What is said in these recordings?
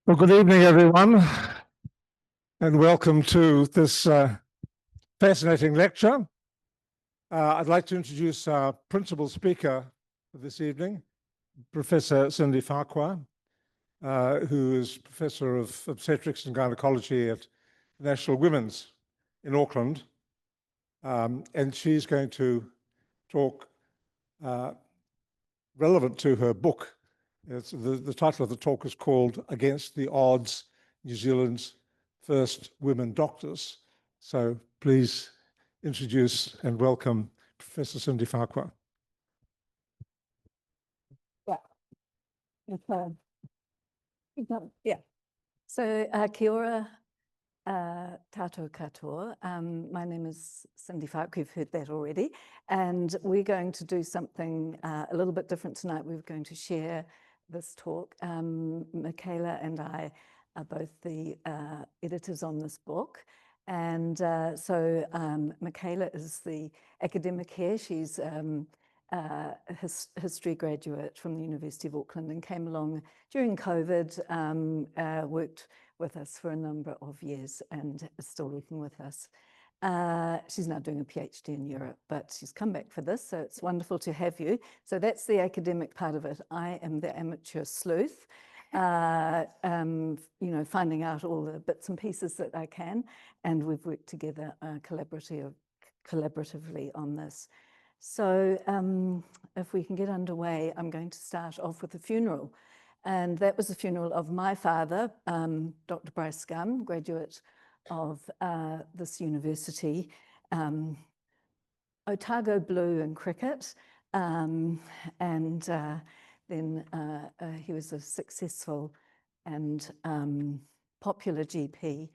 Well, good evening, everyone, and welcome to this fascinating lecture. I'd like to introduce our principal speaker for this evening, Professor Cindy Farquhar, who is Professor of Obstetrics and Gynecology at National Women's in Auckland. And she's going to talk relevant to her book. The title of the talk is called Against the Odds, New Zealand's First Women Doctors. So please introduce and welcome Professor Cindy Farquhar. Yeah. So kia ora, tātou katoa. My name is Cindy Farquhar, you've heard that already. And we're going to do something a little bit different tonight. We're going to share this talk. Michaela and I are both the editors on this book. And Michaela is the academic here. She's a history graduate from the University of Auckland and came along during COVID, worked with us for a number of years and is still working with us. She's now doing a PhD in Europe, but she's come back for this, so it's wonderful to have you. So that's the academic part of it. I am the amateur sleuth, finding out all the bits and pieces that I can, and we've worked together collaboratively on this. So if we can get underway, I'm going to start off with a funeral. And that was the funeral of my father, Dr. Bryce Gunn, graduate of this university, Otago Blue in cricket, and then he was a successful and popular GP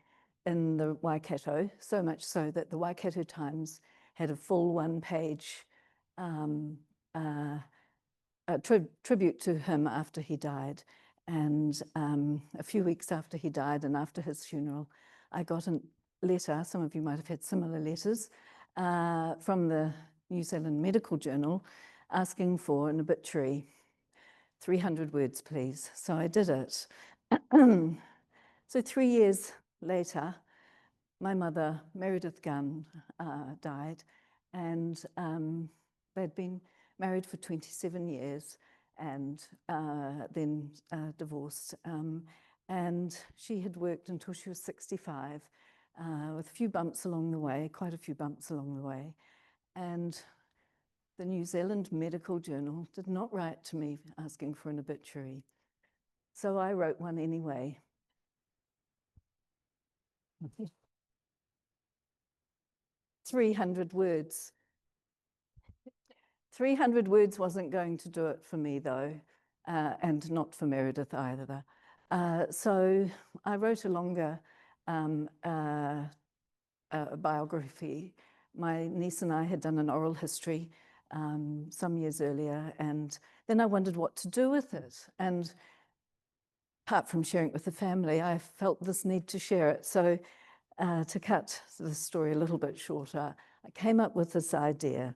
in the Waikato, so much so that the Waikato Times had a full one-page tribute to him after he died. And a few weeks after he died and after his funeral, I got a letter, some of you might have had similar letters, from the New Zealand Medical Journal asking for an obituary. 300 words, please. So I did it. So 3 years later, my mother, Meredith Gunn, died, and they'd been married for 27 years and then divorced. And she had worked until she was 65 with a few bumps along the way, quite a few bumps along the way. And the New Zealand Medical Journal did not write to me asking for an obituary. So I wrote one anyway. 300 words. 300 words wasn't going to do it for me, though, and not for Meredith either. So I wrote a longer biography. My niece and I had done an oral history some years earlier, and then I wondered what to do with it. And apart from sharing it with the family, I felt this need to share it. So to cut the story a little bit shorter, I came up with this idea,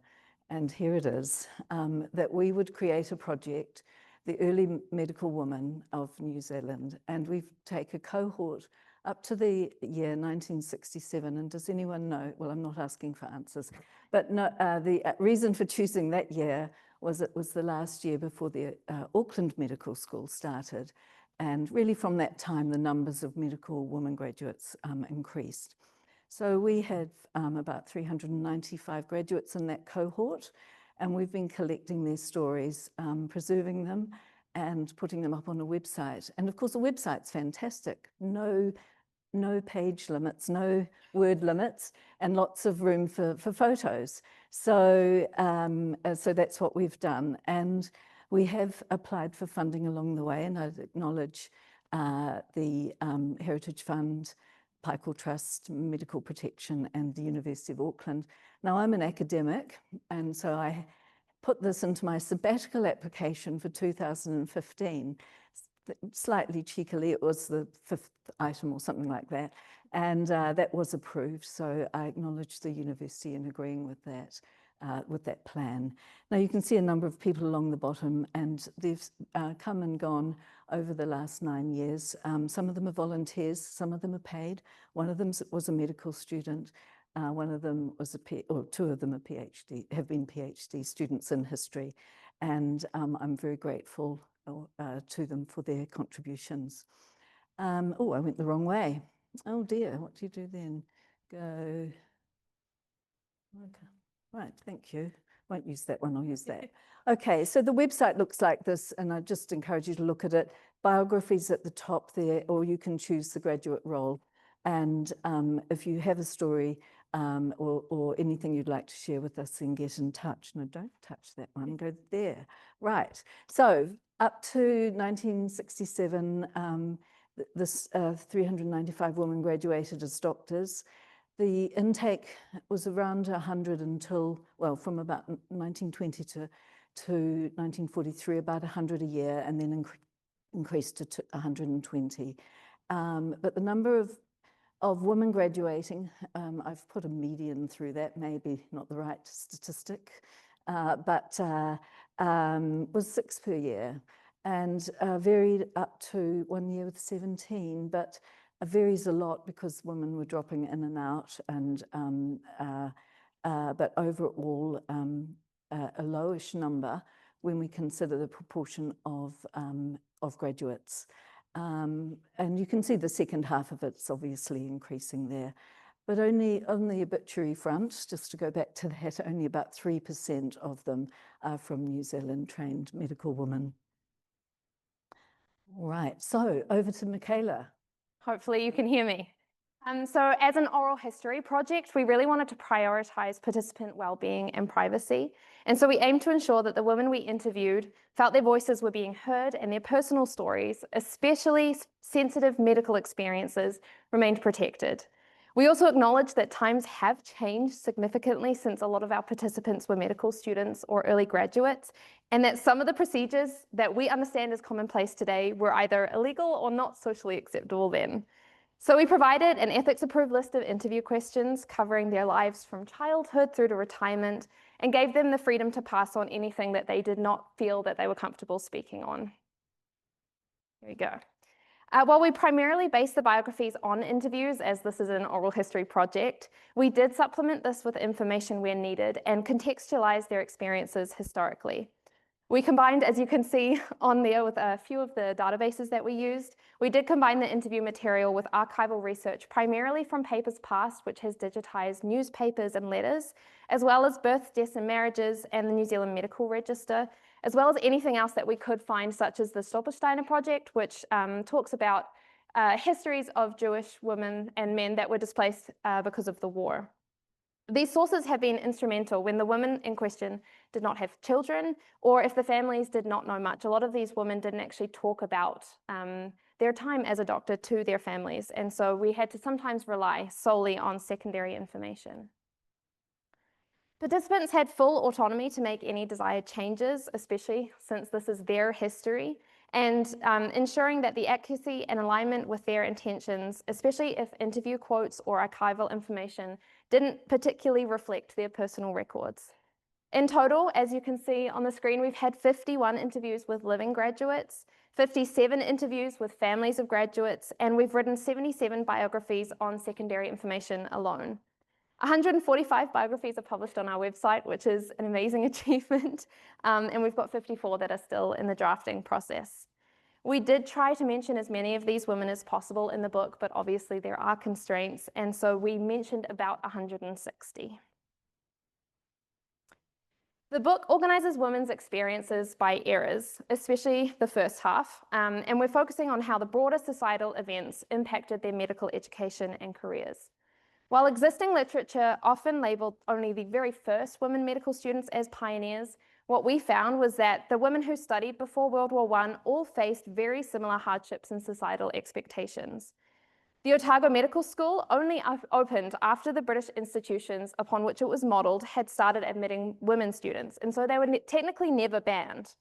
and here it is, that we would create a project, the Early Medical Woman of New Zealand, and we take a cohort up to the year 1967. And does anyone know? Well, I'm not asking for answers, but no, the reason for choosing that year was it was the last year before the Auckland Medical School started. And really from that time, the numbers of medical women graduates increased. So we had about 395 graduates in that cohort, and we've been collecting their stories, preserving them, and putting them up on a website. And of course, the website's fantastic. No page limits, no word limits, and lots of room for photos. So, so that's what we've done. And we have applied for funding along the way, and I'd acknowledge the Heritage Fund, Farquhar Trust, Medical Protection, and the University of Auckland. Now, I'm an academic, and so I put this into my sabbatical application for 2015. Slightly cheekily, it was the 5th item or something like that, and that was approved, so I acknowledge the university in agreeing with that. with that plan. Now you can see a number of people along the bottom, and they've come and gone over the last 9 years. Some of them are volunteers, some of them are paid. One of them was a medical student. One of them was two of them are PhD, have been PhD students in history. And I'm very grateful to them for their contributions. Oh, I went the wrong way. Oh dear, what do you do then? Go, okay, right, thank you. Won't use that one, I'll use that. Okay, so the website looks like this, and I just encourage you to look at it. Biographies at the top there, or you can choose the graduate role. And if you have a story or anything you'd like to share with us, then get in touch. No, don't touch that one, go there. Right, so up to 1967, this 395 women graduated as doctors. The intake was around 100 until, well, from about 1920 to 1943, about 100 a year, and then increased to 120. But the number of women graduating, I've put a median through that, maybe not the right statistic, but was 6 per year, and varied up to 1 year with 17, but varies a lot because women were dropping in and out, and but overall a lowish number when we consider the proportion of graduates. And you can see the second half of it's obviously increasing there, but only on the obituary front, just to go back to that, only about 3% of them are from New Zealand trained medical women. All right, so over to Michaela. Hopefully you can hear me. So as an oral history project, we really wanted to prioritize participant well-being and privacy. And so we aimed to ensure that the women we interviewed felt their voices were being heard and their personal stories, especially sensitive medical experiences, remained protected. We also acknowledged that times have changed significantly since a lot of our participants were medical students or early graduates, and that some of the procedures that we understand as commonplace today were either illegal or not socially acceptable then. So we provided an ethics-approved list of interview questions covering their lives from childhood through to retirement, and gave them the freedom to pass on anything that they did not feel that they were comfortable speaking on. Here we go. While we primarily base the biographies on interviews, as this is an oral history project, we did supplement this with information where needed and contextualize their experiences historically. We combined, as you can see on there, with a few of the databases that we used. We did combine the interview material with archival research, primarily from Papers Past, which has digitized newspapers and letters, as well as births, deaths and marriages and the New Zealand Medical Register, as well as anything else that we could find, such as the Stolpersteiner Project, which talks about histories of Jewish women and men that were displaced because of the war. These sources have been instrumental when the women in question did not have children, or if the families did not know much. A lot of these women didn't actually talk about their time as a doctor to their families, and so we had to sometimes rely solely on secondary information. Participants had full autonomy to make any desired changes, especially since this is their history, and ensuring that the accuracy and alignment with their intentions, especially if interview quotes or archival information didn't particularly reflect their personal records. In total, as you can see on the screen, we've had 51 interviews with living graduates, 57 interviews with families of graduates, and we've written 77 biographies on secondary information alone. 145 biographies are published on our website, which is an amazing achievement, and we've got 54 that are still in the drafting process. We did try to mention as many of these women as possible in the book, but obviously there are constraints, and so we mentioned about 160. The book organizes women's experiences by eras, especially the first half, and we're focusing on how the broader societal events impacted their medical education and careers. While existing literature often labeled only the very first women medical students as pioneers, what we found was that the women who studied before World War I all faced very similar hardships and societal expectations. The Otago Medical School only opened after the British institutions upon which it was modelled had started admitting women students, and so they were technically never banned.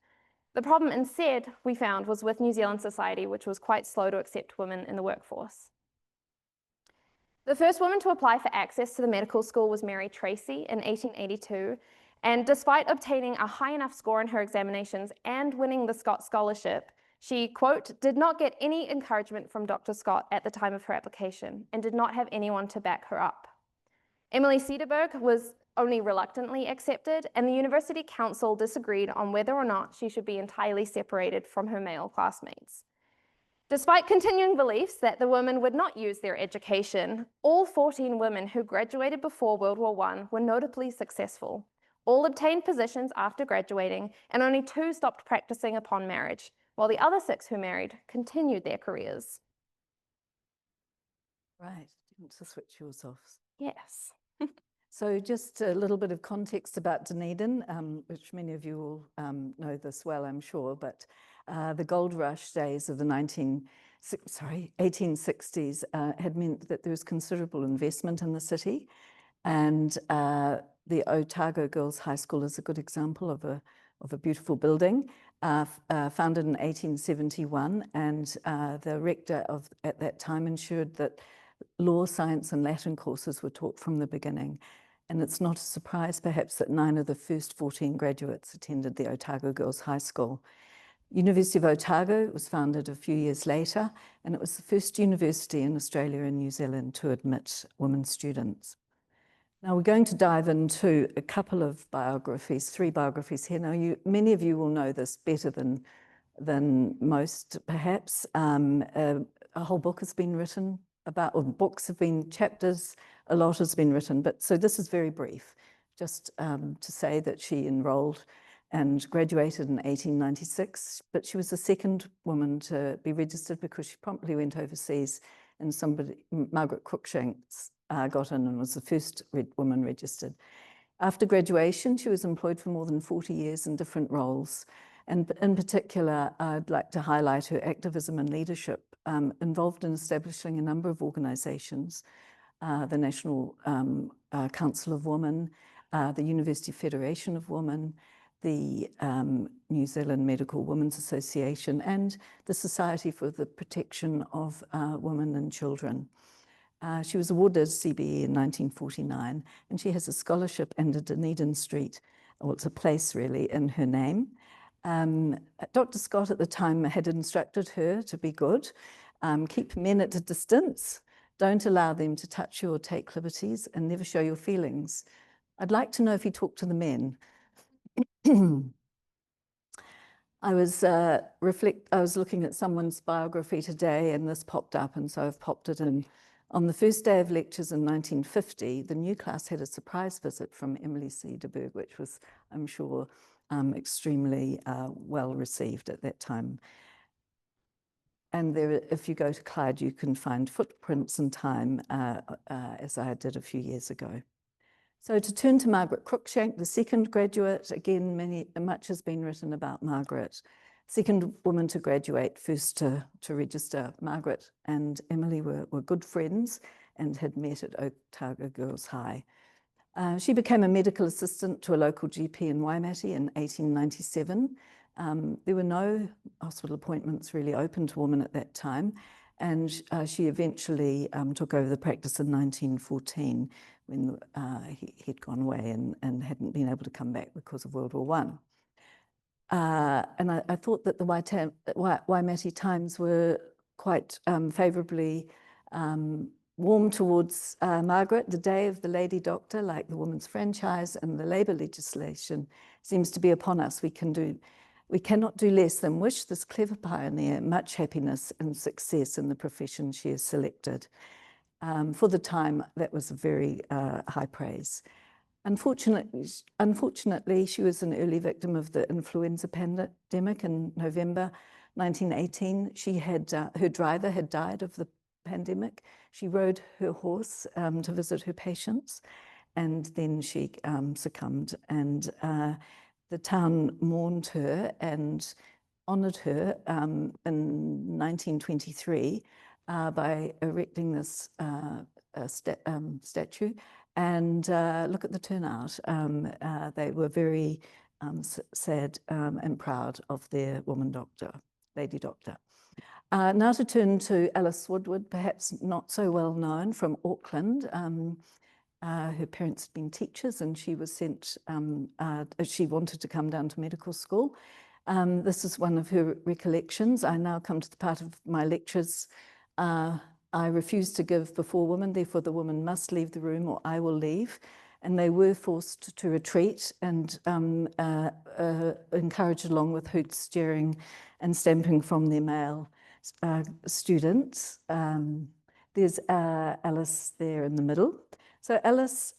The problem instead, we found, was with New Zealand society, which was quite slow to accept women in the workforce. The first woman to apply for access to the medical school was Mary Tracy in 1882, And despite obtaining a high enough score in her examinations and winning the Scott Scholarship, she, quote, did not get any encouragement from Dr. Scott at the time of her application and did not have anyone to back her up. Emily Cederberg was only reluctantly accepted, and the University Council disagreed on whether or not she should be entirely separated from her male classmates. Despite continuing beliefs that the women would not use their education, all 14 women who graduated before World War I were notably successful. All obtained positions after graduating, and only 2 stopped practicing upon marriage, while the other 6 who married continued their careers. Right, didn't to switch yours off. Yes. So just a little bit of context about Dunedin, which many of you will know this well, I'm sure, but the gold rush days of the 1860s had meant that there was considerable investment in the city, and the Otago Girls High School is a good example of a beautiful building, founded in 1871, and the rector at that time ensured that law, science, and Latin courses were taught from the beginning. And it's not a surprise, perhaps, that 9 of the first 14 graduates attended the Otago Girls High School. University of Otago was founded a few years later, and it was the first university in Australia and New Zealand to admit women students. Now, we're going to dive into a couple of biographies, 3 biographies here. Now, many of you will know this better than most, perhaps. A whole book has been written about, or books have been, chapters, a lot has been written, but so this is very brief, just to say that she enrolled and graduated in 1896, but she was the second woman to be registered because she promptly went overseas, and Margaret Cruikshanks, got in and was the first woman registered. After graduation, she was employed for more than 40 years in different roles, and in particular, I'd like to highlight her activism and leadership involved in establishing a number of organisations, the National Council of Women, the University Federation of Women, the New Zealand Medical Women's Association, and the Society for the Protection of Women and Children. She was awarded CBE in 1949, and she has a scholarship and a Dunedin Street, or it's a place really, in her name. Dr. Scott at the time had instructed her to be good, keep men at a distance, don't allow them to touch you or take liberties, and never show your feelings. I'd like to know if you talk to the men. I was looking at someone's biography today, and this popped up, and so I've popped it in. On the first day of lectures in 1950, the new class had a surprise visit from Emily Cederberg, which was, I'm sure, extremely well received at that time. And there, if you go to Clyde, you can find footprints in time, as I did a few years ago. So to turn to Margaret Cruikshank, the second graduate, again, much has been written about Margaret. Second woman to graduate, first to register. Margaret and Emily were good friends and had met at Otago Girls High. She became a medical assistant to a local GP in Waimate in 1897. There were no hospital appointments really open to women at that time, and she eventually took over the practice in 1914 when he'd gone away and hadn't been able to come back because of World War I. And I thought that the Waimate Times were quite favourably warm towards Margaret. The day of the Lady Doctor, like the women's franchise and the labour legislation, seems to be upon us. We cannot do less than wish this clever pioneer much happiness and success in the profession she has selected. For the time, that was very high praise. Unfortunately, she was an early victim of the influenza pandemic in November 1918. Her driver had died of the pandemic. She rode her horse to visit her patients, and then she succumbed. And the town mourned her and honoured her in 1923 by erecting this statue. And look at the turnout. They were very sad and proud of their woman doctor, Lady Doctor. Now to turn to Alice Woodward, perhaps not so well known, from Auckland. Her parents had been teachers, and she was sent, she wanted to come down to medical school. This is one of her recollections. I now come to the part of my lectures. I refuse to give before women, therefore the woman must leave the room or I will leave. And they were forced to retreat and encouraged along with hoots, jeering and stamping from their male students. There's Alice there in the middle. So Alice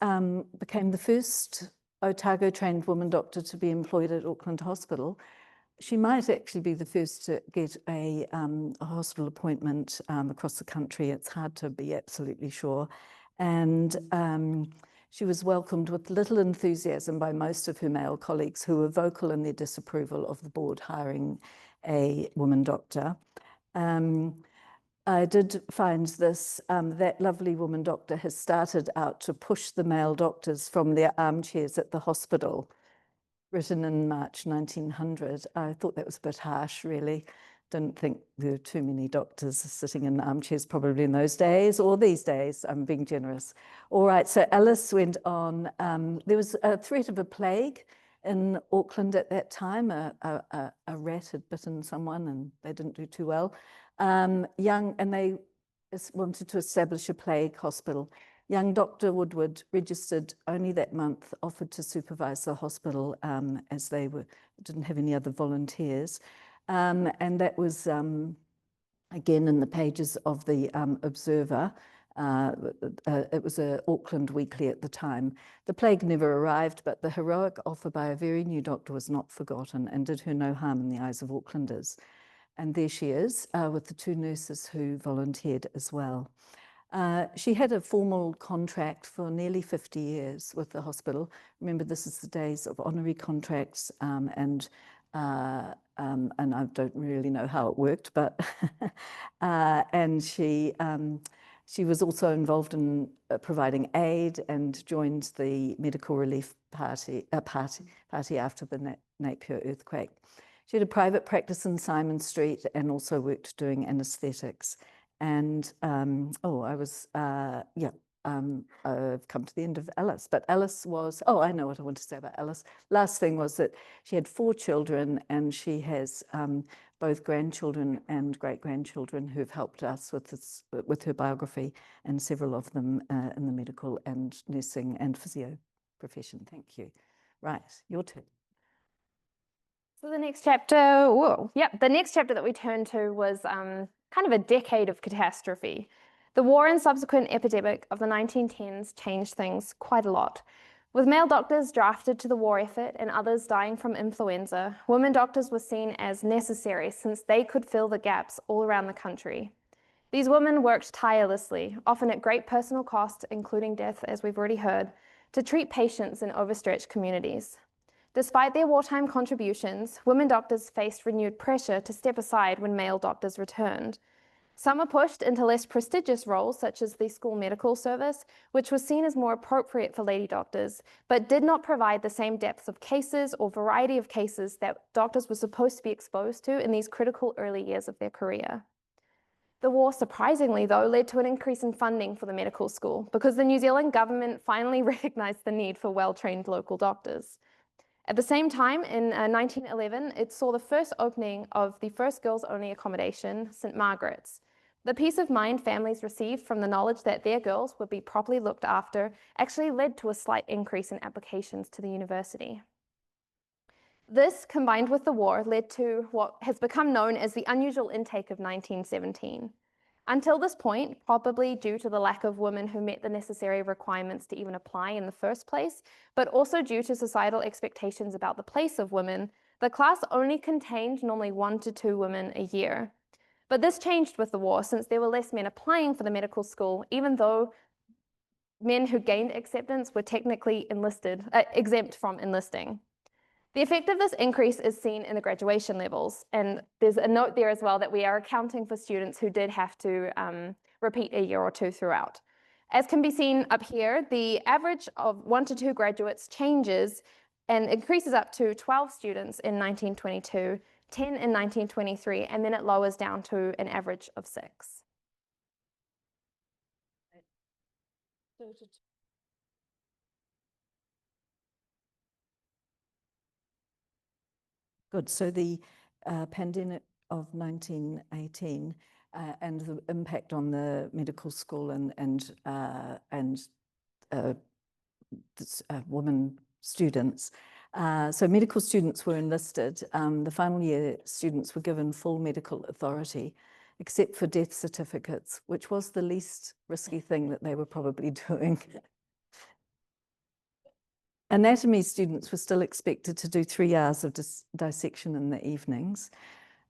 became the first Otago trained woman doctor to be employed at Auckland Hospital. She might actually be the first to get a hospital appointment across the country. It's hard to be absolutely sure. And she was welcomed with little enthusiasm by most of her male colleagues who were vocal in their disapproval of the board hiring a woman doctor. I did find this, that lovely woman doctor has started out to push the male doctors from their armchairs at the hospital, written in March 1900. I thought that was a bit harsh, really. Didn't think there were too many doctors sitting in armchairs probably in those days or these days. I'm being generous. All right, so Alice went on. There was a threat of a plague in Auckland at that time. A rat had bitten someone and they didn't do too well. And they wanted to establish a plague hospital. Young Dr. Woodward, registered only that month, offered to supervise the hospital as they didn't have any other volunteers. And that was, again, in the pages of the Observer. It was an Auckland weekly at the time. The plague never arrived, but the heroic offer by a very new doctor was not forgotten and did her no harm in the eyes of Aucklanders. And there she is with the two nurses who volunteered as well. She had a formal contract for nearly 50 years with the hospital. Remember, this is the days of honorary contracts, and I don't really know how it worked, but and she was also involved in providing aid and joined the medical relief party after the Napier earthquake. She had a private practice in Simon Street and also worked doing anaesthetics. And I've come to the end of Alice, but Alice was, I know what I want to say about Alice. Last thing was that she had 4 children and she has both grandchildren and great-grandchildren who've helped us with her biography, and several of them in the medical and nursing and physio profession. Thank you. Right, your turn. So the next chapter, the next chapter that we turned to was kind of a decade of catastrophe. The war and subsequent epidemic of the 1910s changed things quite a lot. With male doctors drafted to the war effort and others dying from influenza, women doctors were seen as necessary since they could fill the gaps all around the country. These women worked tirelessly, often at great personal cost, including death, as we've already heard, to treat patients in overstretched communities. Despite their wartime contributions, women doctors faced renewed pressure to step aside when male doctors returned. Some were pushed into less prestigious roles, such as the school medical service, which was seen as more appropriate for lady doctors, but did not provide the same depth of cases or variety of cases that doctors were supposed to be exposed to in these critical early years of their career. The war, surprisingly, though, led to an increase in funding for the medical school because the New Zealand government finally recognized the need for well-trained local doctors. At the same time, in 1911, it saw the first opening of the first girls-only accommodation, St. Margaret's. The peace of mind families received from the knowledge that their girls would be properly looked after actually led to a slight increase in applications to the university. This, combined with the war, led to what has become known as the unusual intake of 1917. Until this point, probably due to the lack of women who met the necessary requirements to even apply in the first place, but also due to societal expectations about the place of women, the class only contained normally 1 to 2 women a year. But this changed with the war since there were less men applying for the medical school, even though men who gained acceptance were technically exempt from enlisting. The effect of this increase is seen in the graduation levels, and there's a note there as well that we are accounting for students who did have to repeat a year or 2 throughout. As can be seen up here, the average of 1 to 2 graduates changes and increases up to 12 students in 1922, 10 in 1923, and then it lowers down to an average of 6. Good. So the pandemic of 1918 and the impact on the medical school and women students. So medical students were enlisted. The final year students were given full medical authority, except for death certificates, which was the least risky thing that they were probably doing. Anatomy students were still expected to do 3 hours of dissection in the evenings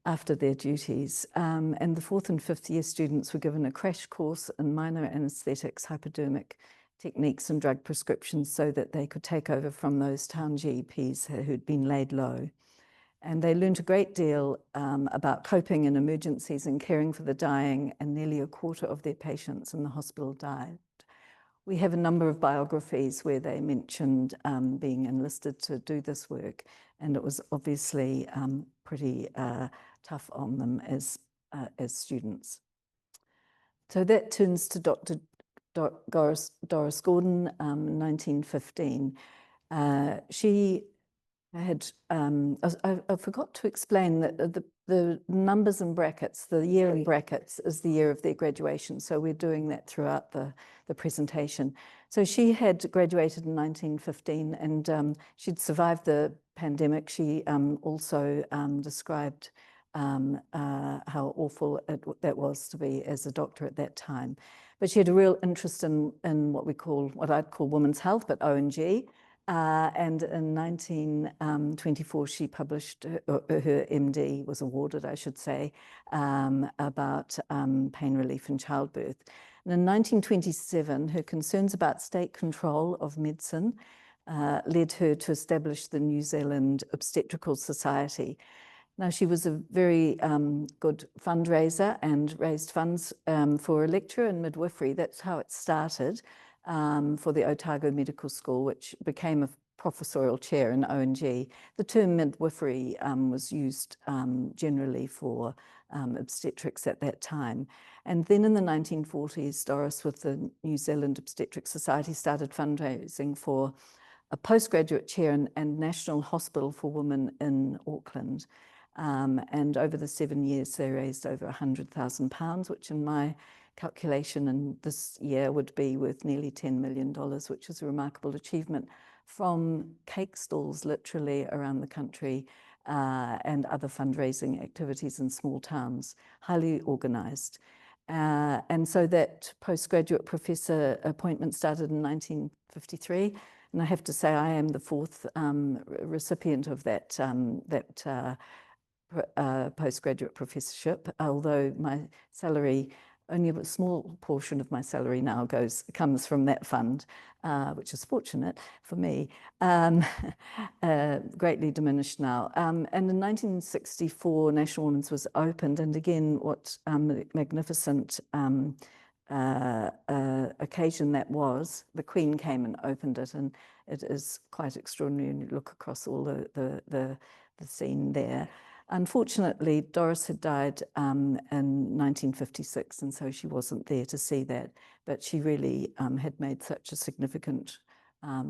after their duties. And the 4th and 5th year students were given a crash course in minor anesthetics, hypodermic techniques and drug prescriptions so that they could take over from those town GPs who'd been laid low. And they learned a great deal about coping in emergencies and caring for the dying, and nearly a quarter of their patients in the hospital died. We have a number of biographies where they mentioned being enlisted to do this work, and it was obviously pretty tough on them as students. So that turns to Dr. Doris Gordon, 1915. She had, I forgot to explain that the numbers in brackets, the year in brackets is the year of their graduation. So we're doing that throughout the presentation. So she had graduated in 1915 and she'd survived the pandemic. She also described how awful that was to be as a doctor at that time. But she had a real interest in what I'd call women's health, but ONG. And in 1924, she published, her MD was awarded, I should say, about pain relief in childbirth. And in 1927, her concerns about state control of medicine led her to establish the New Zealand Obstetrical Society. Now, she was a very good fundraiser and raised funds for a lecture in midwifery. That's how it started. For the Otago Medical School, which became a professorial chair in ONG. The term midwifery was used generally for obstetrics at that time. And then in the 1940s, Doris, with the New Zealand Obstetric Society, started fundraising for a postgraduate chair and National Hospital for Women in Auckland. And over the 7 years, they raised over £100,000, which in my calculation in this year would be worth nearly $10 million, which is a remarkable achievement, from cake stalls literally around the country and other fundraising activities in small towns, highly organised. And so that postgraduate professor appointment started in 1953. And I have to say I am the 4th recipient of that postgraduate professorship, although my salary, only a small portion of my salary now comes from that fund, which is fortunate for me, greatly diminished now. And in 1964, National Women's was opened, and again, what magnificent occasion that was. The Queen came and opened it, and it is quite extraordinary, and you look across all the scene there. Unfortunately, Doris had died in 1956, and so she wasn't there to see that, but she really had made such a significant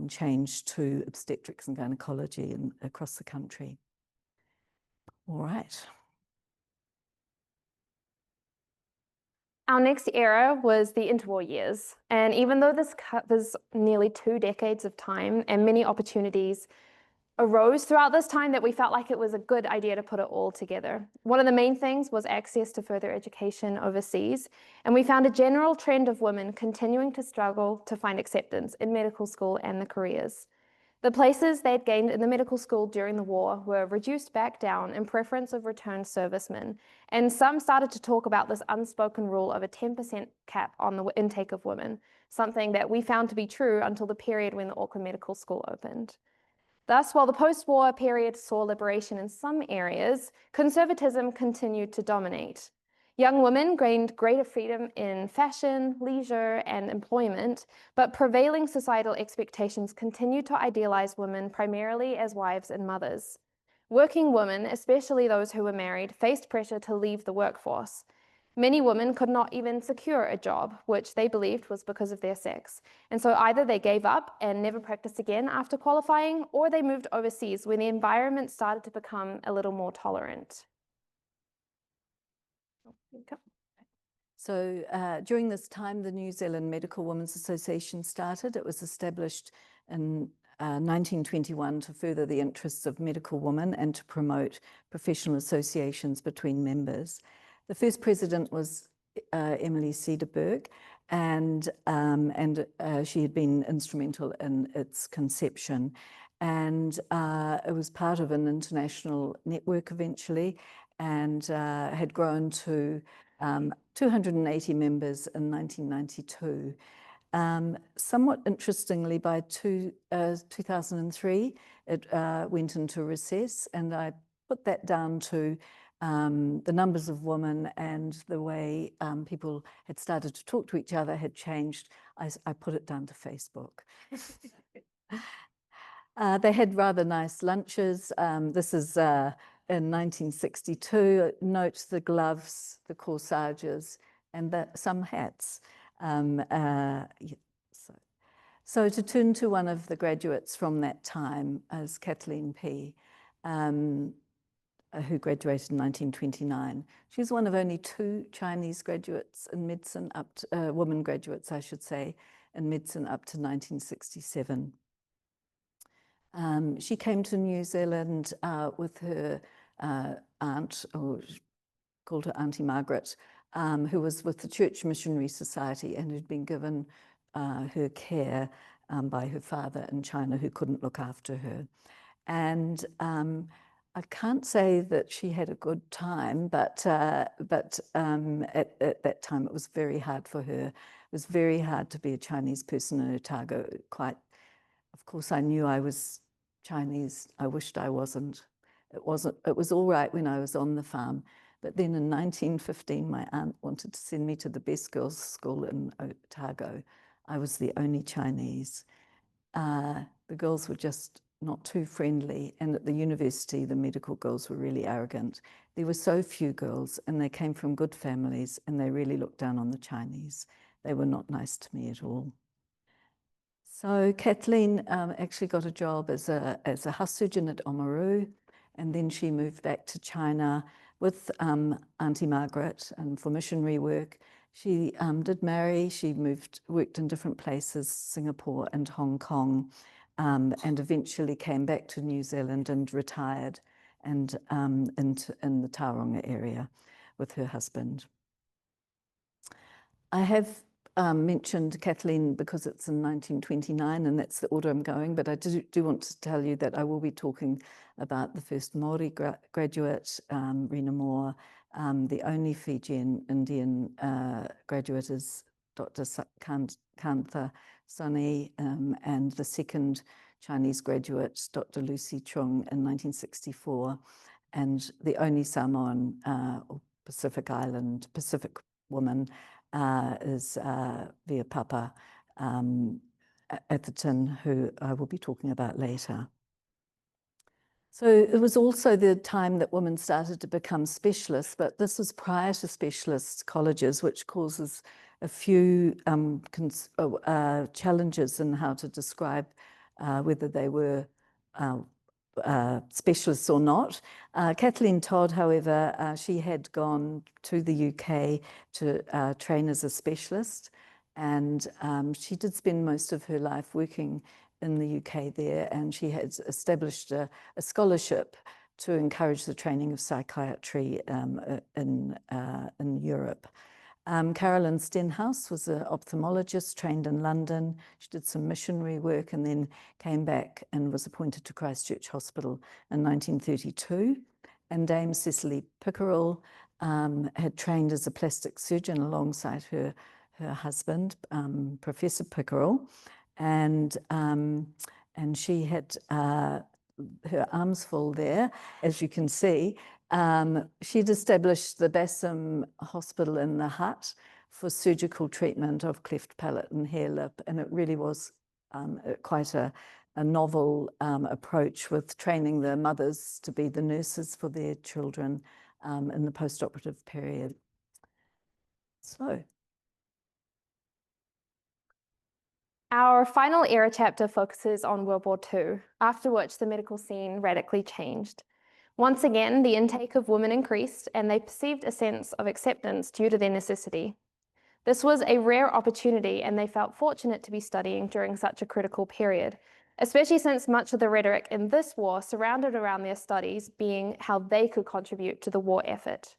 change to obstetrics and gynecology across the country. All right. Our next era was the interwar years, and even though this covers nearly 2 decades of time and many opportunities arose throughout this time that we felt like it was a good idea to put it all together. One of the main things was access to further education overseas, and we found a general trend of women continuing to struggle to find acceptance in medical school and the careers. The places they'd gained in the medical school during the war were reduced back down in preference of returned servicemen, and some started to talk about this unspoken rule of a 10% cap on the intake of women, something that we found to be true until the period when the Auckland Medical School opened. Thus, while the post-war period saw liberation in some areas, conservatism continued to dominate. Young women gained greater freedom in fashion, leisure, and employment, but prevailing societal expectations continued to idealize women primarily as wives and mothers. Working women, especially those who were married, faced pressure to leave the workforce. Many women could not even secure a job, which they believed was because of their sex. And so either they gave up and never practiced again after qualifying, or they moved overseas where the environment started to become a little more tolerant. So during this time, the New Zealand Medical Women's Association started. It was established in 1921 to further the interests of medical women and to promote professional associations between members. The first president was Emily Cederberg, and she had been instrumental in its conception. And it was part of an international network eventually, and had grown to 280 members in 1992. Somewhat interestingly, by 2003, it went into recess, and I put that down to the numbers of women and the way people had started to talk to each other had changed. I put it down to Facebook. They had rather nice lunches. This is in 1962. Note the gloves, the corsages, and some hats. So to turn to one of the graduates from that time is Kathleen P., who graduated in 1929. She's one of only 2 Chinese graduates in medicine, women graduates, I should say, in medicine up to 1967. She came to New Zealand with her aunt, or called her Auntie Margaret, who was with the Church Missionary Society and had been given her care by her father in China, who couldn't look after her. And I can't say that she had a good time, but at that time it was very hard for her. It was very hard to be a Chinese person in Otago. Of course, I knew I was Chinese. I wished I wasn't. It was all right when I was on the farm. But then in 1915, my aunt wanted to send me to the best girls' school in Otago. I was the only Chinese. The girls were just not too friendly. And at the university, the medical girls were really arrogant. There were so few girls, and they came from good families, and they really looked down on the Chinese. They were not nice to me at all. So Kathleen actually got a job as a house surgeon at Oamaru, and then she moved back to China with Auntie Margaret and for missionary work. She did marry. She worked in different places, Singapore and Hong Kong, and eventually came back to New Zealand and retired, and in the Tauranga area with her husband. I have mentioned Kathleen because it's in 1929, and that's the order I'm going, but I do want to tell you that I will be talking about the first Māori graduate, Rena Moore. The only Fijian Indian graduate is Dr. Kantha Soni, and the second Chinese graduate, Dr. Lucy Chung, in 1964, and the only Samoan or Pacific woman is Via Papa Atherton, who I will be talking about later. So it was also the time that women started to become specialists, but this was prior to specialist colleges, which causes a few challenges in how to describe whether they were specialists or not. Kathleen Todd, however, she had gone to the UK to train as a specialist, and she did spend most of her life working in the UK there, and she had established a scholarship to encourage the training of psychiatry in Europe. Carolyn Stenhouse was an ophthalmologist trained in London. She did some missionary work and then came back and was appointed to Christchurch Hospital in 1932. And Dame Cecily Pickerel had trained as a plastic surgeon alongside her husband, Professor Pickerel. And she had her arms full there, as you can see. She'd established the Bassam Hospital in the Hut for surgical treatment of cleft palate and hair lip, and it really was quite a novel approach with training the mothers to be the nurses for their children in the post-operative period. So, Our final era chapter focuses on World War II, after which the medical scene radically changed. Once again, the intake of women increased, and they perceived a sense of acceptance due to their necessity. This was a rare opportunity, and they felt fortunate to be studying during such a critical period, especially since much of the rhetoric in this war surrounded around their studies being how they could contribute to the war effort.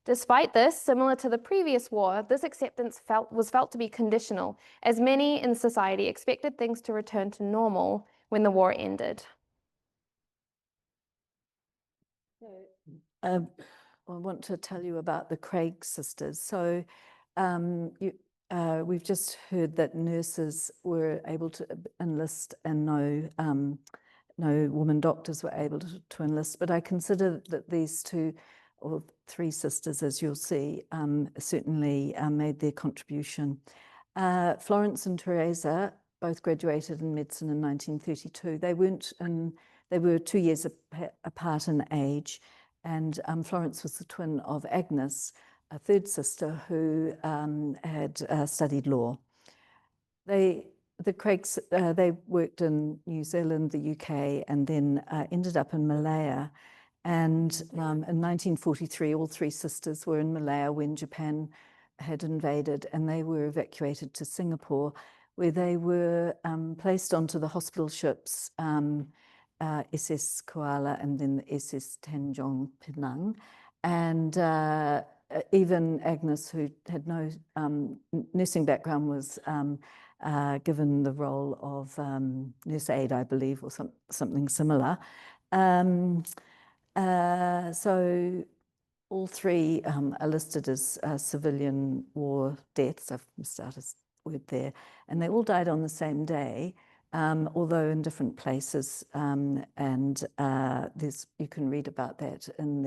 Despite this, similar to the previous war, this acceptance was felt to be conditional, as many in society expected things to return to normal when the war ended. I want to tell you about the Craig sisters. So we've just heard that nurses were able to enlist and no woman doctors were able to enlist, but I consider that these two or three sisters, as you'll see, certainly made their contribution. Florence and Teresa both graduated in medicine in 1932. They were 2 years apart in age, and Florence was the twin of Agnes, a third sister who had studied law. The Craigs, they worked in New Zealand, the UK, and then ended up in Malaya. And in 1943, all three sisters were in Malaya when Japan had invaded, and they were evacuated to Singapore, where they were placed onto the hospital ships, SS Kuala and then the SS Tanjong Pinang. And even Agnes, who had no nursing background, was given the role of nurse aide, I believe, or something similar. So all three are listed as civilian war deaths. I've started a word there. And they all died on the same day, although in different places. And you can read about that in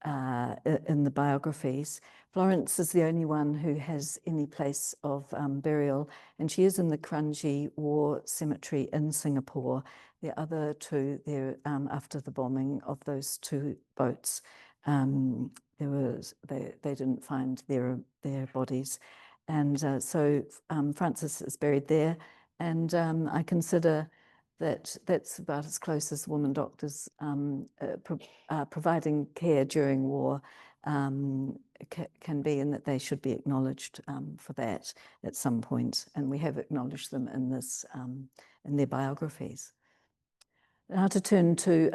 the biographies. Florence is the only one who has any place of burial, and she is in the Kranji War Cemetery in Singapore. The other two, there after the bombing of those two boats, they didn't find their bodies, and so Frances is buried there, and I consider that's about as close as women doctors providing care during war can be, and that they should be acknowledged for that at some point. And we have acknowledged them in this in their biographies. Now to turn to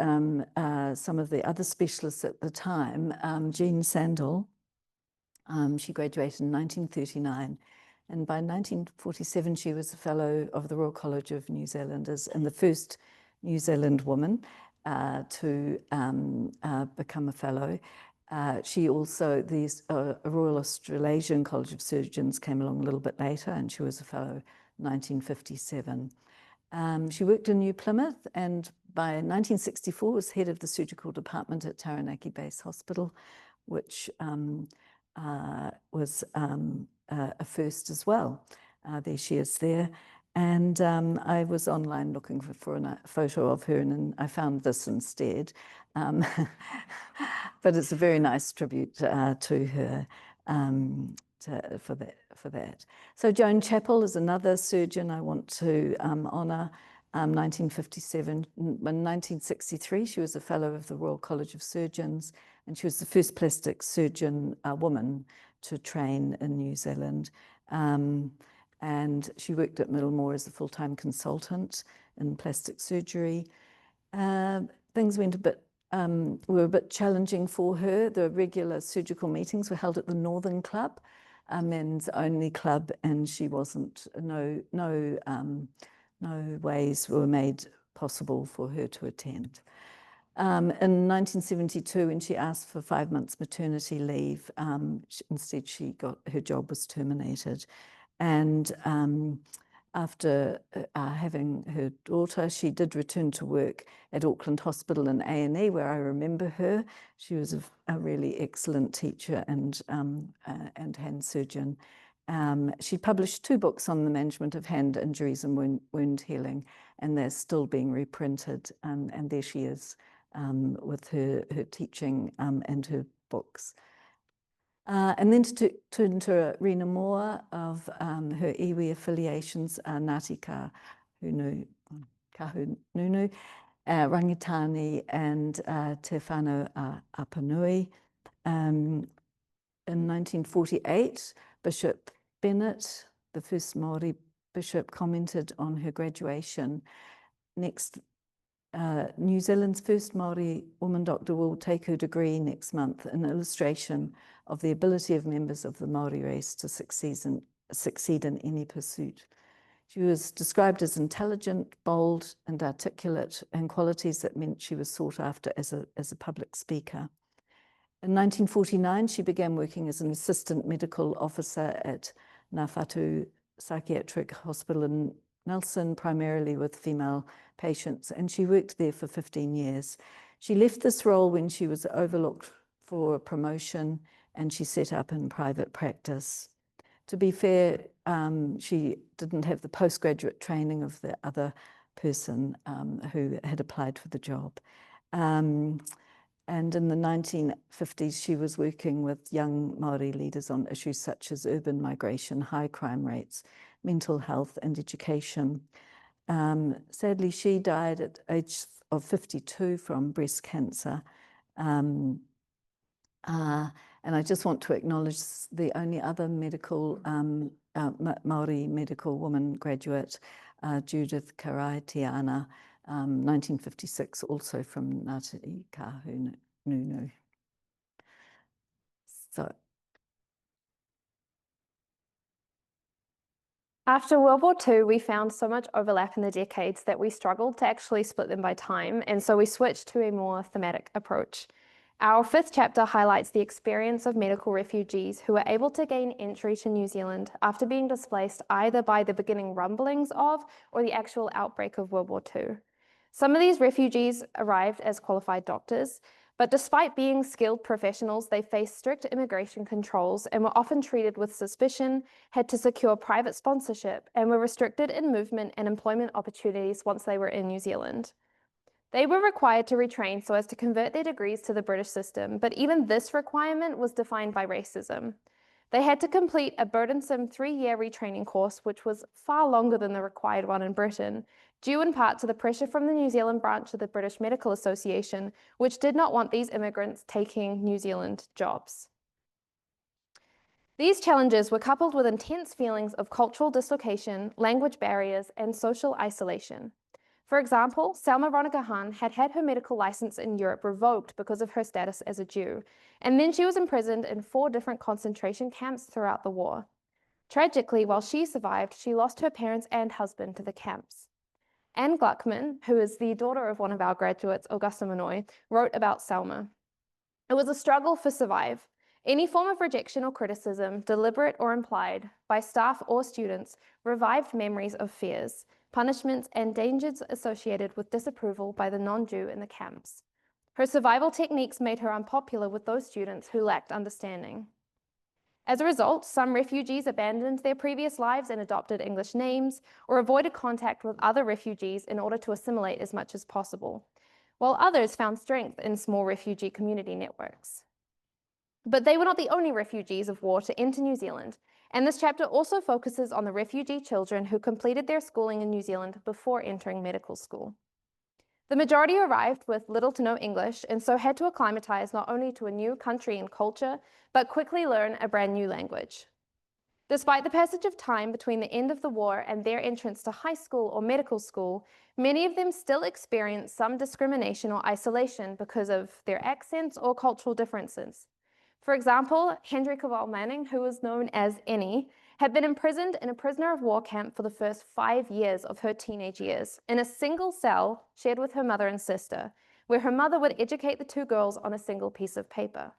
some of the other specialists at the time, Jean Sandel. She graduated in 1939. And by 1947, she was a fellow of the Royal College of New Zealanders and the first New Zealand woman to become a fellow. She also, the Royal Australasian College of Surgeons came along a little bit later, and she was a fellow in 1957. She worked in New Plymouth, and by 1964 was head of the surgical department at Taranaki Base Hospital, which was a first as well. There she is there. And I was online looking for a photo of her, and I found this instead. But it's a very nice tribute to her for that. So Joan Chappell is another surgeon I want to honour. 1957, in 1963, she was a fellow of the Royal College of Surgeons, and she was the first plastic surgeon woman to train in New Zealand. And she worked at Middlemore as a full-time consultant in plastic surgery. Things went were a bit challenging for her. The regular surgical meetings were held at the Northern Club, a men's only club, and she wasn't, no ways were made possible for her to attend. In 1972, when she asked for 5 months maternity leave, instead her job was terminated. And after having her daughter, she did return to work at Auckland Hospital in A&E, where I remember her. She was a really excellent teacher and hand surgeon. She published 2 books on the management of hand injuries and wound healing, and they're still being reprinted. And there she is with her teaching and her books. And then to turn to Rena Moore of her iwi affiliations, Ngāti Kahununu, Rangitani and Te Whānau Apanui. In 1948, Bishop Bennett, the first Māori bishop, commented on her graduation. Next, New Zealand's first Māori woman doctor will take her degree next month, an illustration of the ability of members of the Māori race to succeed in any pursuit. She was described as intelligent, bold, and articulate, and qualities that meant she was sought after as a public speaker. In 1949, she began working as an assistant medical officer at Ngā Whatu Psychiatric Hospital in Nelson, primarily with female patients, and she worked there for 15 years. She left this role when she was overlooked for a promotion, and she set up in private practice. To be fair, she didn't have the postgraduate training of the other person who had applied for the job. And in the 1950s, she was working with young Māori leaders on issues such as urban migration, high crime rates, mental health, and education. Sadly, she died at the age of 52 from breast cancer. And I just want to acknowledge the only other medical, Māori medical woman graduate, Judith Karaitiana, 1956, also from Ngāti Kahununu. So. After World War II, we found so much overlap in the decades that we struggled to actually split them by time, and so we switched to a more thematic approach. Our fifth chapter highlights the experience of medical refugees who were able to gain entry to New Zealand after being displaced either by the beginning rumblings of or the actual outbreak of World War II. Some of these refugees arrived as qualified doctors, but despite being skilled professionals, they faced strict immigration controls and were often treated with suspicion, had to secure private sponsorship, and were restricted in movement and employment opportunities once they were in New Zealand. They were required to retrain so as to convert their degrees to the British system, but even this requirement was defined by racism. They had to complete a burdensome 3-year retraining course, which was far longer than the required one in Britain, due in part to the pressure from the New Zealand branch of the British Medical Association, which did not want these immigrants taking New Zealand jobs. These challenges were coupled with intense feelings of cultural dislocation, language barriers, and social isolation. For example, Selma Ronagahan had had her medical license in Europe revoked because of her status as a Jew, and then she was imprisoned in 4 different concentration camps throughout the war. Tragically, while she survived, she lost her parents and husband to the camps. Anne Gluckman, who is the daughter of one of our graduates, Augusta Manoy, wrote about Selma. It was a struggle for survive. Any form of rejection or criticism, deliberate or implied, by staff or students, revived memories of fears, punishments, and dangers associated with disapproval by the non-Jew in the camps. Her survival techniques made her unpopular with those students who lacked understanding. As a result, some refugees abandoned their previous lives and adopted English names or avoided contact with other refugees in order to assimilate as much as possible, while others found strength in small refugee community networks. But they were not the only refugees of war to enter New Zealand, and this chapter also focuses on the refugee children who completed their schooling in New Zealand before entering medical school. The majority arrived with little to no English and so had to acclimatize not only to a new country and culture, but quickly learn a brand new language. Despite the passage of time between the end of the war and their entrance to high school or medical school, many of them still experience some discrimination or isolation because of their accents or cultural differences. For example, Hendrika Val Manning, who was known as Annie, had been imprisoned in a prisoner of war camp for the first 5 years of her teenage years, in a single cell shared with her mother and sister, where her mother would educate the 2 girls on a single piece of paper.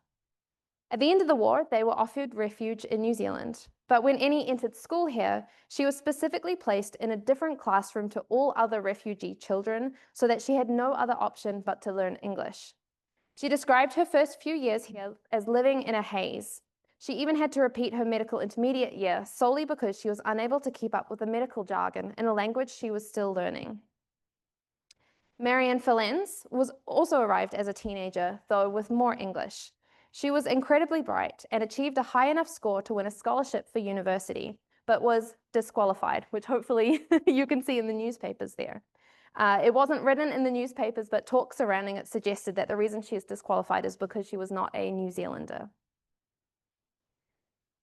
At the end of the war, they were offered refuge in New Zealand, but when Annie entered school here, she was specifically placed in a different classroom to all other refugee children so that she had no other option but to learn English. She described her first few years here as living in a haze. She even had to repeat her medical intermediate year solely because she was unable to keep up with the medical jargon in a language she was still learning. Marianne Filens was also arrived as a teenager, though with more English. She was incredibly bright and achieved a high enough score to win a scholarship for university, but was disqualified, which hopefully you can see in the newspapers there. It wasn't written in the newspapers, but talk surrounding it suggested that the reason she is disqualified is because she was not a New Zealander.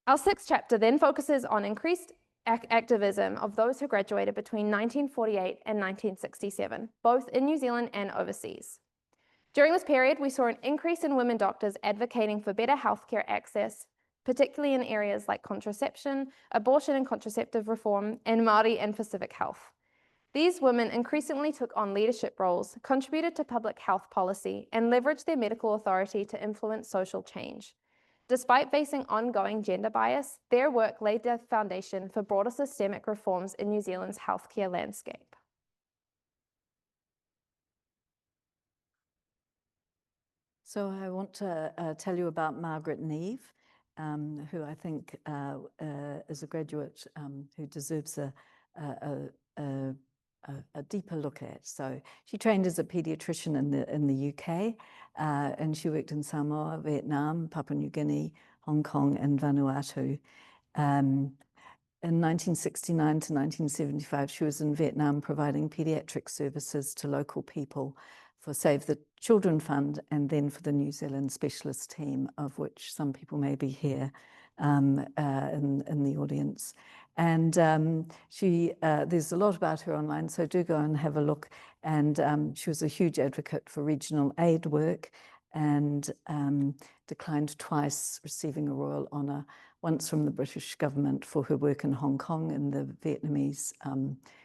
Our sixth chapter then focuses on increased activism of those who graduated between 1948 and 1967, both in New Zealand and overseas. During this period, we saw an increase in women doctors advocating for better healthcare access, particularly in areas like contraception, abortion and contraceptive reform, and Māori and Pacific health. These women increasingly took on leadership roles, contributed to public health policy, and leveraged their medical authority to influence social change. Despite facing ongoing gender bias, their work laid the foundation for broader systemic reforms in New Zealand's healthcare landscape. So I want to tell you about Margaret Neve, who I think is a graduate who deserves a deeper look at. So she trained as a pediatrician in the UK, and she worked in Samoa, Vietnam, Papua New Guinea, Hong Kong, and Vanuatu. In 1969 to 1975, she was in Vietnam providing pediatric services to local people for Save the Children Fund, and then for the New Zealand Specialist Team, of which some people may be here in the audience. And there's a lot about her online, so do go and have a look. And she was a huge advocate for regional aid work, and declined twice receiving a royal honour, once from the British government for her work in Hong Kong in the Vietnamese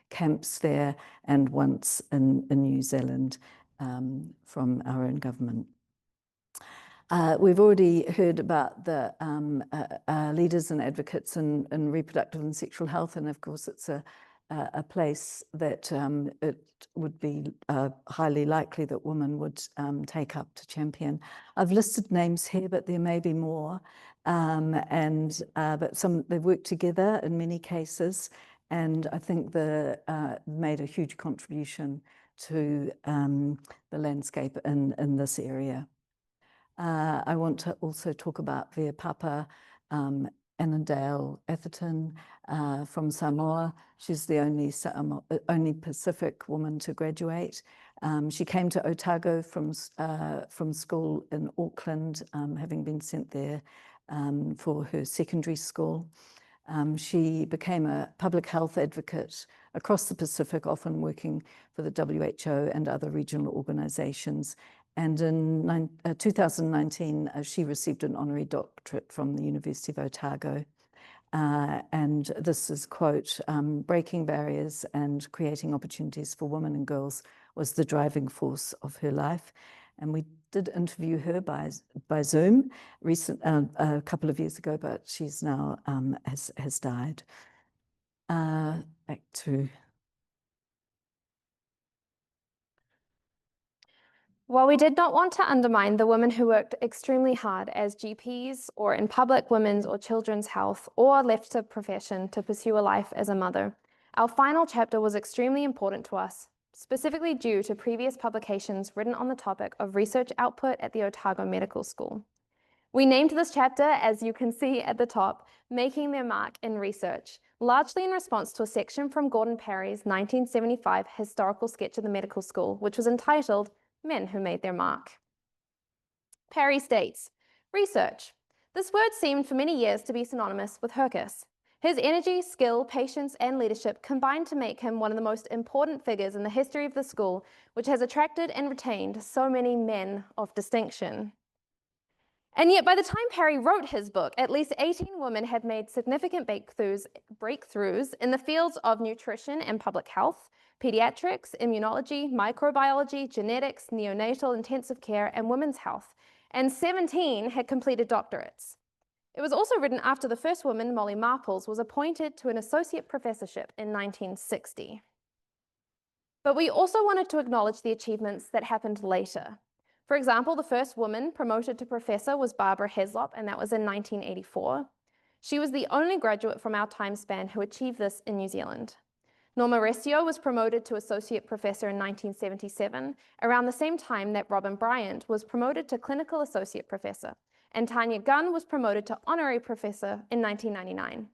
camps there, and once in New Zealand from our own government. We've already heard about the leaders and advocates in reproductive and sexual health, and of course it's a place that it would be highly likely that women would take up to champion. I've listed names here, but there may be more, but they've worked together in many cases, and I think made a huge contribution to the landscape in this area. I want to also talk about Via Papa Annandale Atherton from Samoa. She's the only Pacific woman to graduate. She came to Otago from school in Auckland, having been sent there for her secondary school. She became a public health advocate across the Pacific, often working for the WHO and other regional organizations. And in 2019, she received an honorary doctorate from the University of Otago. And this is, quote, breaking barriers and creating opportunities for women and girls was the driving force of her life. And we did interview her by Zoom a couple of years ago, but she's now has died. Back to. While we did not want to undermine the women who worked extremely hard as GPs or in public women's or children's health, or left the profession to pursue a life as a mother, our final chapter was extremely important to us, specifically due to previous publications written on the topic of research output at the Otago Medical School. We named this chapter, as you can see at the top, Making Their Mark in Research, largely in response to a section from Gordon Parry's 1975 historical sketch of the medical school, which was entitled Men Who Made Their Mark. Parry states, research. This word seemed for many years to be synonymous with Hircus. His energy, skill, patience, and leadership combined to make him one of the most important figures in the history of the school, which has attracted and retained so many men of distinction. And yet, by the time Parry wrote his book, at least 18 women had made significant breakthroughs in the fields of nutrition and public health, pediatrics, immunology, microbiology, genetics, neonatal intensive care, and women's health, and 17 had completed doctorates. It was also written after the first woman, Molly Marples, was appointed to an associate professorship in 1960. But we also wanted to acknowledge the achievements that happened later. For example, the first woman promoted to professor was Barbara Heslop, and that was in 1984. She was the only graduate from our time span who achieved this in New Zealand. Norma Rescio was promoted to associate professor in 1977, around the same time that Robin Bryant was promoted to clinical associate professor. and Tanya Gunn was promoted to honorary professor in 1999.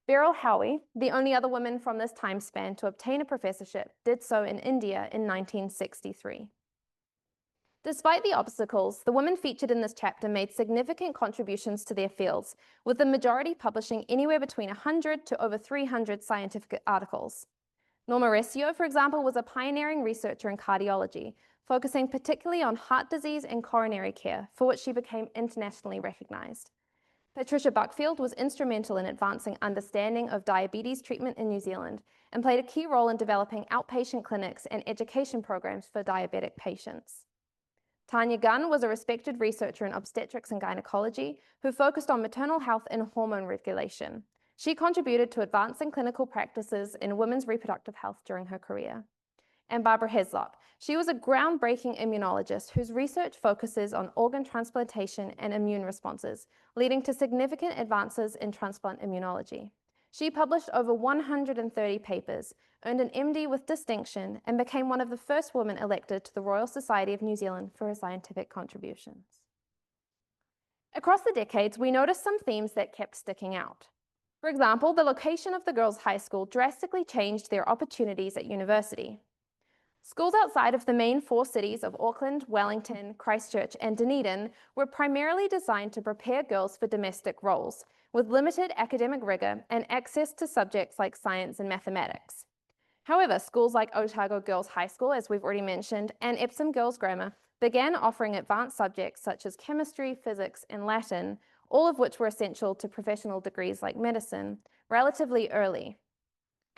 Beryl Howie, the only other woman from this time span to obtain a professorship, did so in India in 1963. Despite the obstacles, the women featured in this chapter made significant contributions to their fields, with the majority publishing anywhere between 100 to over 300 scientific articles. Norma Rescio, for example, was a pioneering researcher in cardiology, focusing particularly on heart disease and coronary care, for which she became internationally recognized. Patricia Buckfield was instrumental in advancing understanding of diabetes treatment in New Zealand and played a key role in developing outpatient clinics and education programs for diabetic patients. Tanya Gunn was a respected researcher in obstetrics and gynecology who focused on maternal health and hormone regulation. She contributed to advancing clinical practices in women's reproductive health during her career. And Barbara Heslop, she was a groundbreaking immunologist whose research focuses on organ transplantation and immune responses, leading to significant advances in transplant immunology. She published over 130 papers, earned an MD with distinction, and became one of the first women elected to the Royal Society of New Zealand for her scientific contributions. Across the decades, we noticed some themes that kept sticking out. For example, the location of the girls' high school drastically changed their opportunities at university. Schools outside of the main four cities of Auckland, Wellington, Christchurch, and Dunedin were primarily designed to prepare girls for domestic roles, with limited academic rigor and access to subjects like science and mathematics. However, schools like Otago Girls High School, as we've already mentioned, and Epsom Girls Grammar began offering advanced subjects such as chemistry, physics, and Latin, all of which were essential to professional degrees like medicine, relatively early.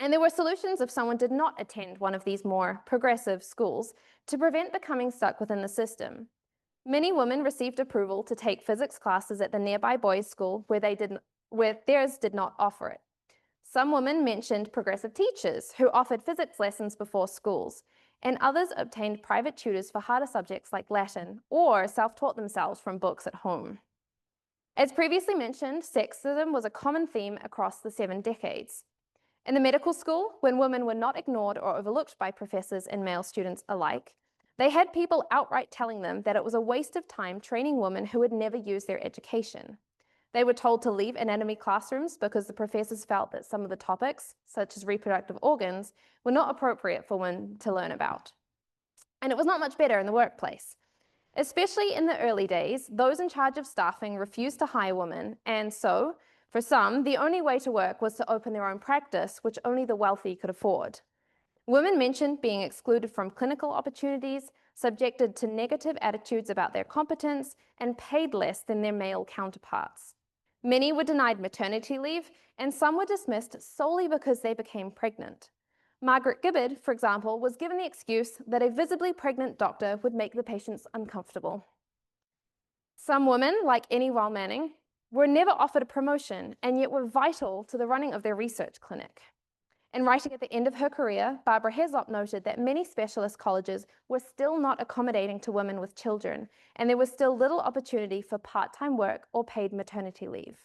And there were solutions if someone did not attend one of these more progressive schools to prevent becoming stuck within the system. Many women received approval to take physics classes at the nearby boys' school where theirs did not offer it. Some women mentioned progressive teachers who offered physics lessons before schools, and others obtained private tutors for harder subjects like Latin or self-taught themselves from books at home. As previously mentioned, sexism was a common theme across the 7 decades. In the medical school, when women were not ignored or overlooked by professors and male students alike, they had people outright telling them that it was a waste of time training women who would never use their education. They were told to leave anatomy classrooms because the professors felt that some of the topics, such as reproductive organs, were not appropriate for women to learn about. And it was not much better in the workplace. Especially in the early days, those in charge of staffing refused to hire women, and so, for some, the only way to work was to open their own practice, which only the wealthy could afford. Women mentioned being excluded from clinical opportunities, subjected to negative attitudes about their competence, and paid less than their male counterparts. Many were denied maternity leave, and some were dismissed solely because they became pregnant. Margaret Gibbard, for example, was given the excuse that a visibly pregnant doctor would make the patients uncomfortable. Some women, like Annie Weil Manning, were never offered a promotion and yet were vital to the running of their research clinic. In writing at the end of her career, Barbara Heslop noted that many specialist colleges were still not accommodating to women with children, and there was still little opportunity for part-time work or paid maternity leave.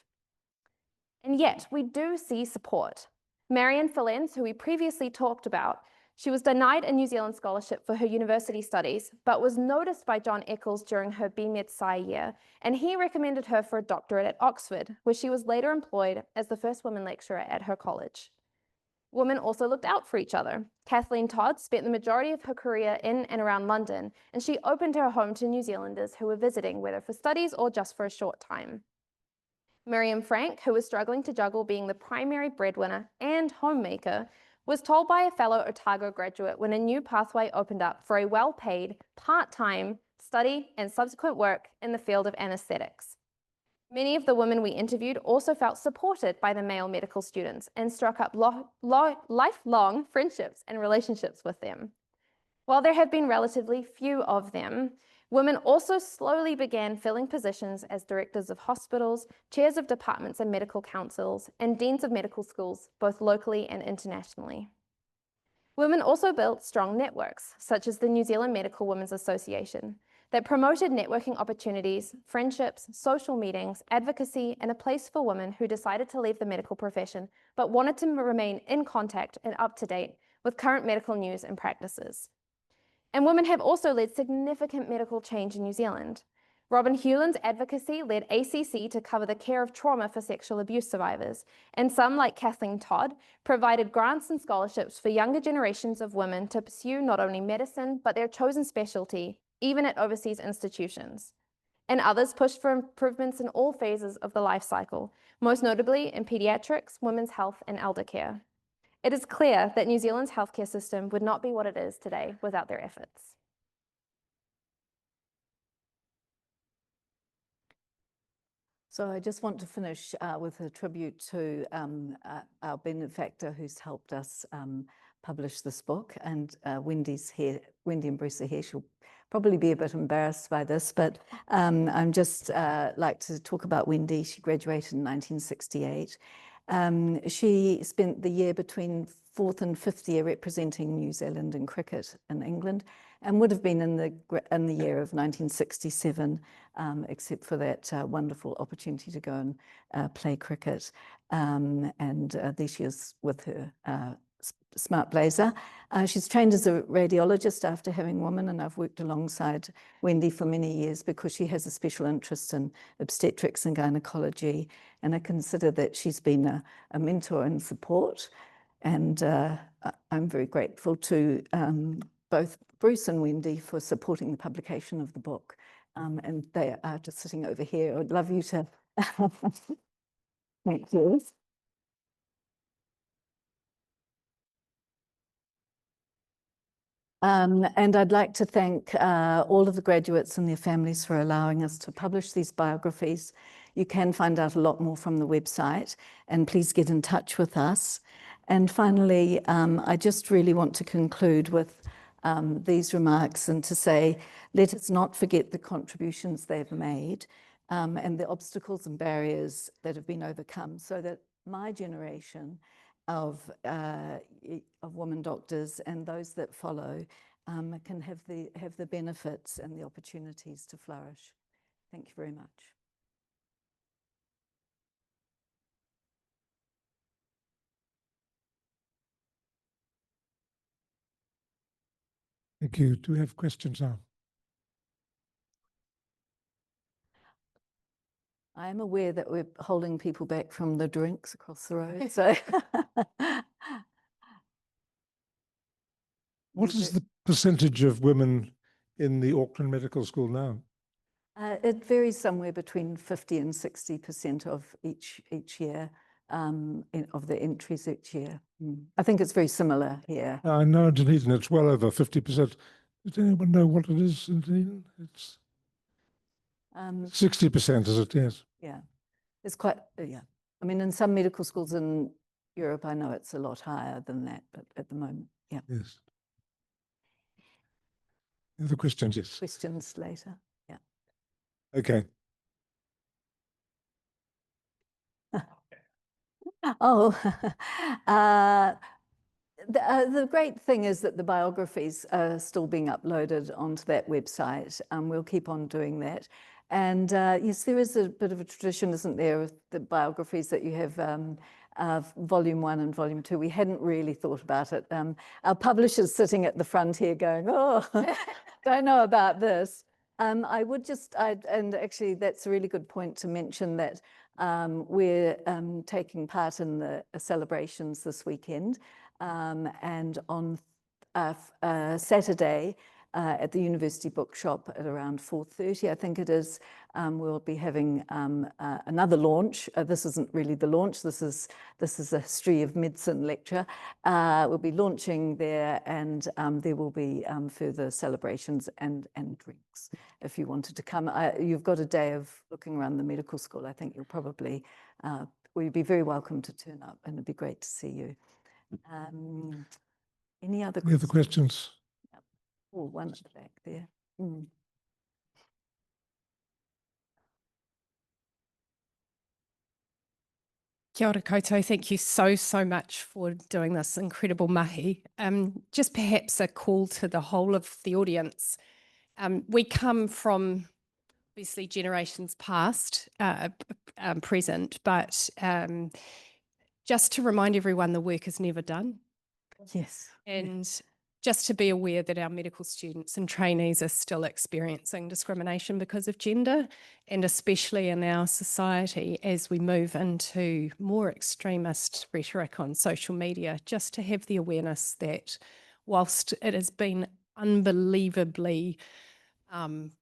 And yet, we do see support. Marion Filens, who we previously talked about, she was denied a New Zealand scholarship for her university studies, but was noticed by John Eccles during her BMed Sci year, and he recommended her for a doctorate at Oxford, where she was later employed as the first woman lecturer at her college. Women also looked out for each other. Kathleen Todd spent the majority of her career in and around London, and she opened her home to New Zealanders who were visiting, whether for studies or just for a short time. Miriam Frank, who was struggling to juggle being the primary breadwinner and homemaker, was told by a fellow Otago graduate when a new pathway opened up for a well-paid, part-time study and subsequent work in the field of anesthetics. Many of the women we interviewed also felt supported by the male medical students and struck up lifelong friendships and relationships with them. While there have been relatively few of them, women also slowly began filling positions as directors of hospitals, chairs of departments and medical councils, and deans of medical schools, both locally and internationally. Women also built strong networks, such as the New Zealand Medical Women's Association, that promoted networking opportunities, friendships, social meetings, advocacy, and a place for women who decided to leave the medical profession but wanted to remain in contact and up to date with current medical news and practices. And women have also led significant medical change in New Zealand. Robin Hewlin's advocacy led ACC to cover the care of trauma for sexual abuse survivors, and some, like Kathleen Todd, provided grants and scholarships for younger generations of women to pursue not only medicine, but their chosen specialty, even at overseas institutions. And others pushed for improvements in all phases of the life cycle, most notably in pediatrics, women's health, and elder care. It is clear that New Zealand's healthcare system would not be what it is today without their efforts. So I just want to finish with a tribute to our benefactor who's helped us publish this book, and Wendy's here, Wendy and Bruce are here. She'll probably be a bit embarrassed by this, but I'm just like to talk about Wendy. She graduated in 1968. She spent the year between 4th and 5th year representing New Zealand in cricket in England, and would have been in the year of 1967, except for that wonderful opportunity to go and play cricket. And there she is with her smart blazer. She's trained as a radiologist after having women, and I've worked alongside Wendy for many years because she has a special interest in obstetrics and gynecology, and I consider that she's been a mentor and support. And I'm very grateful to both Bruce and Wendy for supporting the publication of the book. And they are just sitting over here. I'd love you to thank you. And I'd like to thank all of the graduates and their families for allowing us to publish these biographies. You can find out a lot more from the website, and please get in touch with us. And finally, I just really want to conclude with these remarks and to say, let us not forget the contributions they've made and the obstacles and barriers that have been overcome, so that my generation of women doctors and those that follow can have the benefits and the opportunities to flourish. Thank you very much. Thank you. Do we have questions now? I am aware that we're holding people back from the drinks across the road, so. What is the percentage of women in the Auckland Medical School now? It varies somewhere between 50 and 60% of each year, of the entries each year. I think it's very similar here. I know in Dunedin it's well over 50%. Does anyone know what it is in Dunedin? It's 60%, is it? Yes. Yeah, it's quite, yeah. I mean, in some medical schools in Europe, I know it's a lot higher than that, but at the moment, yeah. Yes. Other questions? Yes. Questions later, yeah. Okay. Oh, the great thing is that the biographies are still being uploaded onto that website. We'll keep on doing that. And yes, there is a bit of a tradition, isn't there, of the biographies that you have volume 1 and volume 2. We hadn't really thought about it. Our publisher's sitting at the front here going, oh, don't know about this. I would just, and actually that's a really good point to mention that we're taking part in the celebrations this weekend. And on Saturday at the University Bookshop at around 4:30, I think it is, we'll be having another launch. This isn't really the launch. This is a history of medicine lecture. We'll be launching there, and there will be further celebrations and drinks if you wanted to come. You've got a day of looking around the medical school. I think you'll probably, we'd be very welcome to turn up, and it'd be great to see you. Any other questions? Any other questions? Yep. Oh, one at the back there. Kia ora koutou. Thank you so much for doing this incredible mahi. Just perhaps a call to the whole of the audience. We come from obviously generations past, present, but just to remind everyone the work is never done. Yes. And just to be aware that our medical students and trainees are still experiencing discrimination because of gender, and especially in our society as we move into more extremist rhetoric on social media, just to have the awareness that whilst it has been unbelievably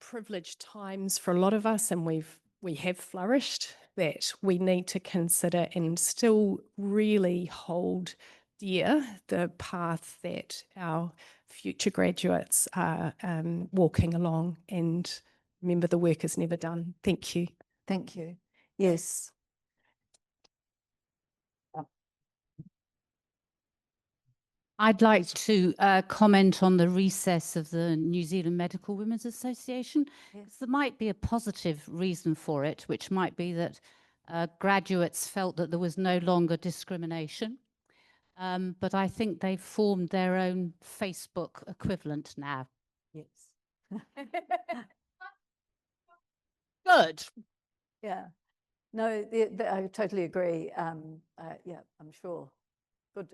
privileged times for a lot of us, and we have flourished, that we need to consider and still really hold dear the path that our future graduates are walking along. And remember, the work is never done. Thank you. Thank you. Yes. I'd like to comment on the recess of the New Zealand Medical Women's Association. Yes. There might be a positive reason for it, which might be that graduates felt that there was no longer discrimination. But I think they've formed their own Facebook equivalent now. Yes. Good. Yeah. No, I totally agree. Yeah, I'm sure. Good.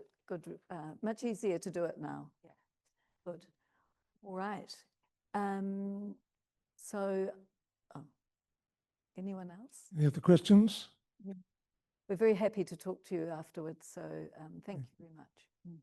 Much easier to do it now. Yeah. Good. All right. So, anyone else? Any other questions? We're very happy to talk to you afterwards. So, thank you very much.